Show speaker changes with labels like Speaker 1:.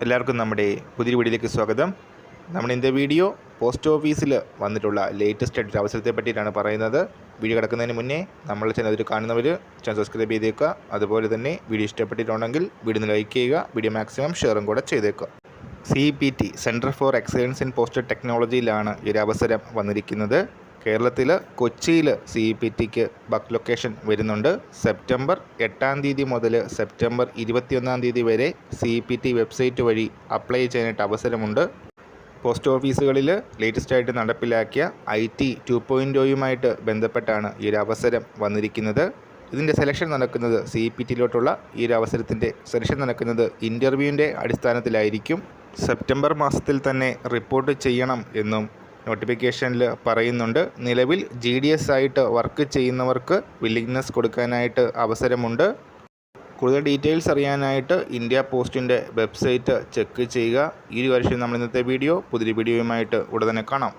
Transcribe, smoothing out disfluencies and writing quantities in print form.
Speaker 1: എല്ലാവർക്കും നമ്മുടെ പുതിയ വീഡിയോയിലേക്ക് സ്വാഗതം. നമ്മുടെ ഇന്നത്തെ വീഡിയോ പോസ്റ്റ് ഓഫീസിൽ വന്നിട്ടുള്ള ലേറ്റസ്റ്റ് ആയിട്ട് അവസരത്തെ പറ്റിയിട്ടാണ് പറയുന്നത്. വീഡിയോ കിടക്കുന്നതിന് മുന്നേ നമ്മൾ ചാനൽ കാണുന്നവർ ചാനൽ സബ്സ്ക്രൈബ് ചെയ്തേക്കുക. അതുപോലെ തന്നെ വീഡിയോ ഇഷ്ടപ്പെട്ടിട്ടുണ്ടെങ്കിൽ വീഡിയോ ലൈക്ക് ചെയ്യുക, വീഡിയോ മാക്സിമം ഷെയറും കൂടെ ചെയ്തേക്കുക. CPT centre for excellence in post ടെക്നോളജിയിലാണ് ഈ ഒരു അവസരം വന്നിരിക്കുന്നത്. കേരളത്തിൽ കൊച്ചിയിൽ CPTക്ക് ബക്ക് ലൊക്കേഷൻ വരുന്നുണ്ട്. സെപ്റ്റംബർ 8 മുതൽ സെപ്റ്റംബർ 21 വരെ CPT വെബ്സൈറ്റ് വഴി അപ്ലൈ ചെയ്യാനായിട്ട് അവസരമുണ്ട്. പോസ്റ്റ് ഓഫീസുകളിൽ ലേറ്റസ്റ്റ് ആയിട്ട് നടപ്പിലാക്കിയ IT 2.0 ബന്ധപ്പെട്ടാണ് ഈ ഒരു അവസരം വന്നിരിക്കുന്നത്. ഇതിൻ്റെ സെലക്ഷൻ നടക്കുന്നത് CPTയിലോട്ടുള്ള ഈ ഒരു അവസരത്തിൻ്റെ സെലക്ഷൻ നടക്കുന്നത് ഇൻ്റർവ്യൂവിൻ്റെ അടിസ്ഥാനത്തിലായിരിക്കും. സെപ്റ്റംബർ മാസത്തിൽ തന്നെ റിപ്പോർട്ട് ചെയ്യണം എന്നും നോട്ടിഫിക്കേഷനിൽ പറയുന്നുണ്ട്. നിലവിൽ GDS ആയിട്ട് വർക്ക് ചെയ്യുന്നവർക്ക് വില്ലിങ്നെസ് കൊടുക്കാനായിട്ട് അവസരമുണ്ട്. കൂടുതൽ ഡീറ്റെയിൽസ് അറിയാനായിട്ട് ഇന്ത്യ പോസ്റ്റിൻ്റെ വെബ്സൈറ്റ് ചെക്ക് ചെയ്യുക. ഈ ഒരു വർഷം നമ്മൾ ഇന്നത്തെ വീഡിയോ പുതിയ വീഡിയോയുമായിട്ട് ഉടനെ കാണാം.